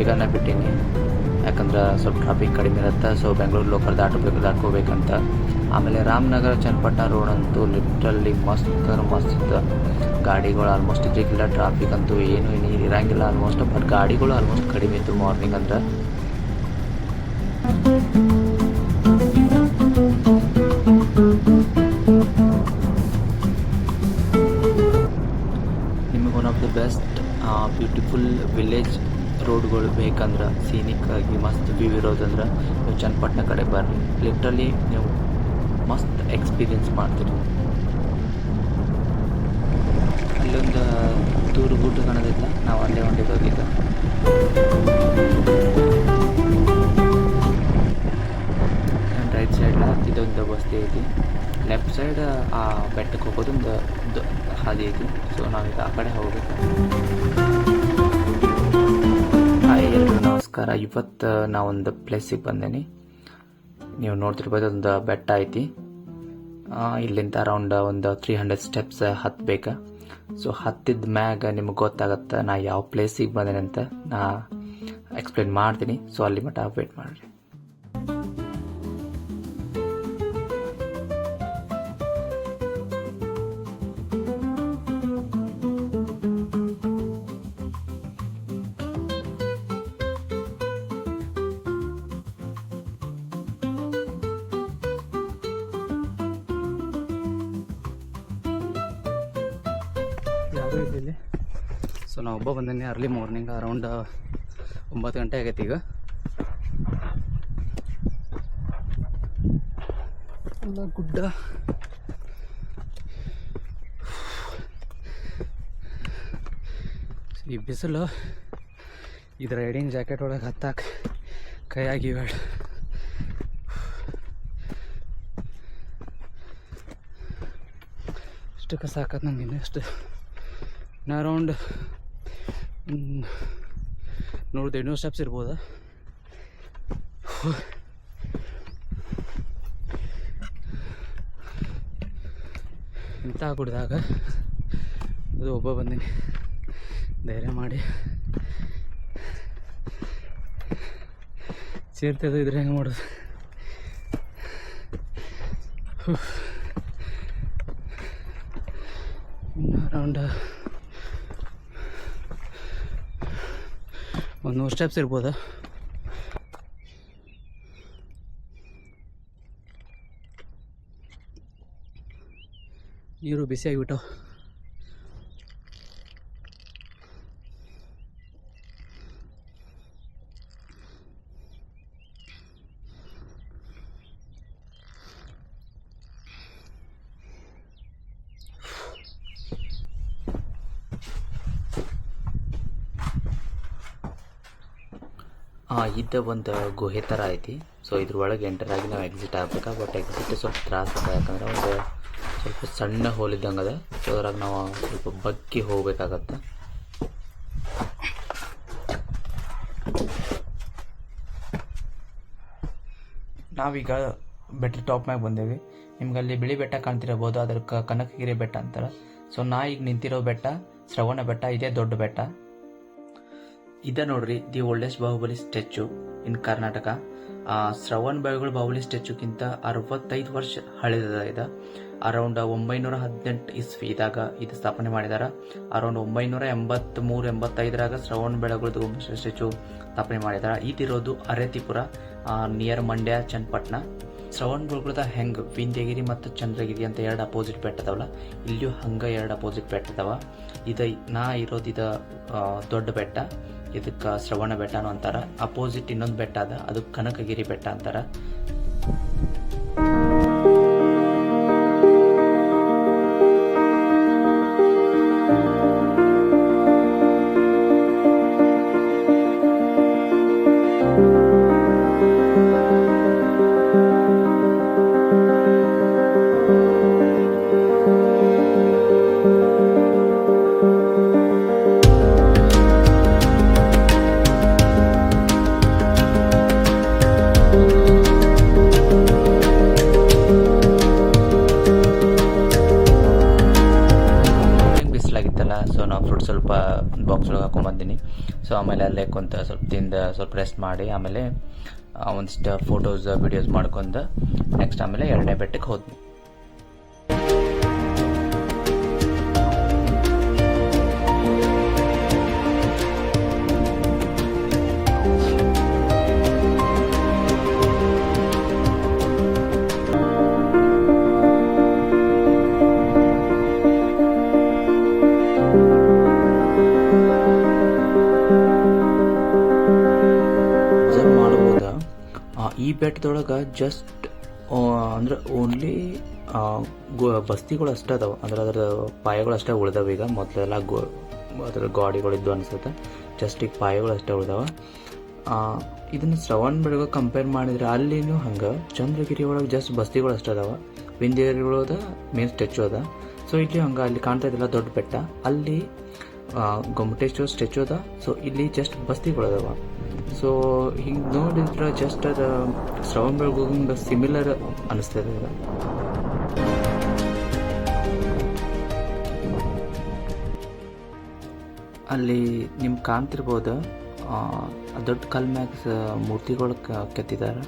ಬೇಗನೆ ಬಿಟ್ಟೀನಿ, ಯಾಕಂದ್ರೆ ಸ್ವಲ್ಪ ಟ್ರಾಫಿಕ್ ಕಡಿಮೆ ಇರುತ್ತೆ. ಸೊ ಬೆಂಗಳೂರು ಲೋಕಲ್ ದಾಟ್ಕೋಬೇಕಂತ. ಆಮೇಲೆ ರಾಮನಗರ ಚನ್ನಪಟ್ಟಣ ರೋಡ್ ಅಂತೂ ಲಿಟ್ರಲಿ ಮಸ್ತ್ ಗಾಡಿಗಳು ಆಲ್ಮೋಸ್ಟ್ ಇದ್ರಿಗಿಲ್ಲ. ಟ್ರಾಫಿಕ್ ಅಂತೂ ಏನು ಇರಂಗಿಲ್ಲ ಆಲ್ಮೋಸ್ಟ್. ಬಟ್ ಗಾಡಿಗಳು ಆಲ್ಮೋಸ್ಟ್ ಕಡಿಮೆ ಇತ್ತು ಮಾರ್ನಿಂಗ್ ಅಂದ್ರೆ. ನಿಮಗೆ one of the best beautiful village ರೋಡ್ಗಳು ಬೇಕಂದ್ರೆ, ಸೀನಿಕ್ ಆಗಿ ಮಸ್ತ್ ವ್ಯೂ ಇರೋದಂದ್ರೆ ನೀವು ಚನ್ನಪಟ್ಟಣ ಕಡೆ ಬರ್ರಿ. ಲಿಟ್ರಲಿ ನೀವು ಮಸ್ತ್ ಎಕ್ಸ್ಪೀರಿಯನ್ಸ್ ಮಾಡ್ತೀರಿ. ಅಲ್ಲೊಂದು ದೂರ ಗುಡ್ಡ ಕಾಣೋದಿಲ್ಲ, ನಾವು ಅಲ್ಲೇ ಹೊಂಟಿದ್ದೋಗೀಗ. ರೈಟ್ ಸೈಡ್ ಇದೊಂದು ಬಸ್ತಿ ಐತಿ, ಲೆಫ್ಟ್ ಸೈಡ್ ಆ ಬೆಟ್ಟಕ್ಕೆ ಹೋಗೋದೊಂದು ಹಾದಿ ಐತಿ. ಸೊ ನಾವೀಗ ಆ ಕಡೆ ಹೋಗ್ಬೇಕು. ಹಾಯ್ ಎಲ್ರು ನಮಸ್ಕಾರ. ಇವತ್ತು ನಾವೊಂದು ಪ್ಲೇಸಿಗೆ ಬಂದೇನಿ. ನೀವು ನೋಡ್ತಿರ್ಬೋದು, ಒಂದು ಬೆಟ್ಟ ಐತಿ. ಇಲ್ಲಿಂದ ಅರೌಂಡ್ ಒಂದು 300 ಸ್ಟೆಪ್ಸ್ ಹತ್ತಬೇಕಾ. ಸೊ ಹತ್ತಿದ ಮ್ಯಾಗ ನಿಮ್ಗೆ ಗೊತ್ತಾಗತ್ತೆ ನಾ ಯಾವ ಪ್ಲೇಸಿಗೆ ಬಂದೇನೆ ಅಂತ. ನಾ ಎಕ್ಸ್ಪ್ಲೇನ್ ಮಾಡ್ತೀನಿ. ಸೊ ಅಲ್ಲಿ ಮಟ್ಟ ವೇಟ್ ಮಾಡಿರಿ. ಯಾರು ಇಲ್ಲಿ. ಸೊ ನಾವು ಒಬ್ಬ ಬಂದೇನೆ. ಅರ್ಲಿ ಮಾರ್ನಿಂಗ್ ಅರೌಂಡ್ 9 ಗಂಟೆ ಆಗೈತಿ ಈಗ. ಎಲ್ಲ ಗುಡ್ಡ, ಈ ಬಿಸಿಲು ಇದು ರೈಡಿಂಗ್ ಜಾಕೆಟ್ ಒಳಗೆ ಹತ್ತಾಕ ಕೈಯಾಗಿವೆ. ಇಷ್ಟಕ್ಕೆ ಸಾಕತ್ ನಂಗೆ. ಇನ್ನಷ್ಟು ಅರೌಂಡ್ 100-200 ಸ್ಟೆಪ್ಸ್ ಇರ್ಬೋದು. ಇಂಥ ಗುಡ್ದಾಗ ಅದು ಒಬ್ಬ ಬಂದೀನಿ. ಧೈರ್ಯ ಮಾಡಿ ಸೇರ್ತದ ಇದ್ರೆ ಹೆಂಗೆ ಮಾಡೋದು. ಅರೌಂಡ್ 100 ಸ್ಟೆಪ್ಸ್ ಇರ್ಬೋದು. ನೀರು ಬಿಸಿಯಾಗಿಬಿಟ್ಟು ಇದು ಒಂದು ಗುಹೆ ಥರ ಐತಿ. ಸೊ ಇದ್ರೊಳಗೆ ಎಂಟರ್ ಆಗಿ ನಾವು ಎಕ್ಸಿಟ್ ಆಗ್ಬೇಕಾ. ಬಟ್ ಎಕ್ಸಿಟ್ ಸ್ವಲ್ಪ ತ್ರಾಸ ಅದ, ಯಾಕಂದ್ರೆ ಒಂದು ಸ್ವಲ್ಪ ಸಣ್ಣ ಹೋಲ್ ಇದ್ದಂಗೆ ಅದ. ಸೊ ಅದ್ರಾಗ ನಾವು ಸ್ವಲ್ಪ ಬಗ್ಗಿ ಹೋಗ್ಬೇಕಾಗತ್ತೆ. ನಾವೀಗ ಬೆಟ್ಟ ಟಾಪ್ ಮ್ಯಾಗ ಬಂದೇವಿ. ನಿಮ್ಗೆ ಅಲ್ಲಿ ಬಿಳಿ ಬೆಟ್ಟ ಕಾಣ್ತಿರಬಹುದು, ಅದ್ರ ಕನಕಗಿರಿ ಬೆಟ್ಟ ಅಂತಾರೆ. ಸೊ ನಾ ಈಗ ನಿಂತಿರೋ ಬೆಟ್ಟ ಶ್ರವಣ ಬೆಟ್ಟ. ಇದೇ ದೊಡ್ಡ ಬೆಟ್ಟ. ಇದ ನೋಡ್ರಿ ದಿ ಓಲ್ಡೆಸ್ಟ್ ಬಾಹುಬಲಿ ಸ್ಟ್ಯಾಚ್ಯೂ ಇನ್ ಕರ್ನಾಟಕ. ಶ್ರವಣ್ ಬೆಳಗೊಳ ಬಾಹುಬಲಿ ಸ್ಟ್ಯಾಚ್ಯೂಕ್ಕಿಂತ 65 ವರ್ಷ ಹಳೆದ. ಇದು ಅರೌಂಡ್ 918 ಇಸ್ವಿ ಇದಾಗ ಇದು ಸ್ಥಾಪನೆ ಮಾಡಿದಾರ. ಅರೌಂಡ್ 983-85ರಾಗ ಶ್ರವಣ್ ಬೆಳಗೊಳದ ಸ್ಟ್ಯಾಚ್ಯೂ ಸ್ಥಾಪನೆ ಮಾಡಿದಾರ. ಇದಿರೋದು ಅರೇತಿಪುರ ನಿಯರ್ ಮಂಡ್ಯ ಚನ್ನಪಟ್ಟಣ. ಶ್ರವಣ್ ಬೆಳಗೊಳದ ಹೆಂಗ್ ವಿಂಧ್ಯಗಿರಿ ಮತ್ತು ಚಂದ್ರಗಿರಿ ಅಂತ 2 ಅಪೋಸಿಟ್ ಬೆಟ್ಟ ಅದಾವಲ್ಲ, ಇಲ್ಲಿಯೂ ಹಂಗ 2 ಅಪೋಸಿಟ್ ಬೆಟ್ಟ ಅದಾವ. ನಾ ಇರೋದು ದೊಡ್ಡ ಬೆಟ್ಟ, ಇದಕ್ಕೆ ಶ್ರವಣ ಬೆಟ್ಟನೂ ಅಂತಾರ. ಅಪೋಸಿಟ್ ಇನ್ನೊಂದು ಬೆಟ್ಟ ಅದ, ಅದು ಕನಕಗಿರಿ ಬೆಟ್ಟ ಅಂತಾರ. ಸೊ ನಾವು ಫ್ರೂಟ್ ಸ್ವಲ್ಪ ಬಾಕ್ಸ್ ಒಳಗೆ ಹಾಕೊಂಬಂದಿನಿ. ಸೊ ಆಮೇಲೆ ಅಲ್ಲೇ ಕುಂತ ಸ್ವಲ್ಪ ತಿಂದು ಸ್ವಲ್ಪ ರೆಸ್ಟ್ ಮಾಡಿ ಆಮೇಲೆ ಒಂದಿಷ್ಟು ಫೋಟೋಸ್ ವಿಡಿಯೋಸ್ ಮಾಡ್ಕೊಂಡು ನೆಕ್ಸ್ಟ್ ಆಮೇಲೆ 2ನೇ ಬೆಟ್ಟಕ್ಕೆ ಹೋದ್ವಿ. ಅಬ್ಸರ್ವ್ ಮಾಡ್ಬೋದ ಈ ಬೆಟ್ಟದೊಳಗೆ ಜಸ್ಟ್ ಅಂದ್ರೆ ಓನ್ಲಿ ಬಸ್ತಿಗಳು ಅಷ್ಟೇ ಅದಾವೆ, ಅಂದ್ರೆ ಅದರ ಪಾಯಗಳು ಅಷ್ಟೇ ಉಳ್ದಾವೆ. ಈಗ ಮೊದಲೆಲ್ಲ ಅದ್ರ ಗಾಡಿಗಳಿದ್ದು ಅನ್ಸುತ್ತೆ, ಜಸ್ಟ್ ಈಗ ಪಾಯಗಳು ಅಷ್ಟೇ ಉಳ್ದಾವ. ಇದನ್ನು ಶ್ರವಣಬೆಳಗೊಳ ಕಂಪೇರ್ ಮಾಡಿದ್ರೆ ಅಲ್ಲಿನೂ ಹಂಗೆ ಚಂದ್ರಗಿರಿ ಒಳಗೆ ಜಸ್ಟ್ ಬಸ್ತಿಗಳು ಅಷ್ಟೇ ಅದಾವ, ವಿಂಧ್ಯಗಿರಿಗಳದ ಮೇನ್ ಸ್ಟ್ಯಾಚು ಅದ. ಸೊ ಇಲ್ಲಿ ಹಂಗೆ ಅಲ್ಲಿ ಕಾಣ್ತಾ ಇದ್ದಿಲ್ಲ ದೊಡ್ಡ ಬೆಟ್ಟ, ಅಲ್ಲಿ ಗೊಮ್ಮಟೇಶ್ವರ ಸ್ಟ್ಯಾಚು ಅದ. ಸೊ ಇಲ್ಲಿ ಜಸ್ಟ್ ಬಸ್ತಿಗಳು ಅದಾವ. ಸೊ ಹಿಂಗೆ ನೋಡಿದ್ರೆ ಜಸ್ಟ್ ಅದು ಶ್ರವಣಬೆಳಗೊಳ ಸಿಮಿಲರ್ ಅನಿಸ್ತದೆ. ಅಲ್ಲಿ ನಿಮ್ಗೆ ಕಾಣ್ತಿರ್ಬೋದು ದೊಡ್ಡ ಕಲ್ ಮ್ಯಾಗ ಮೂರ್ತಿಗಳು ಕೆತ್ತಿದ್ದಾರೆ.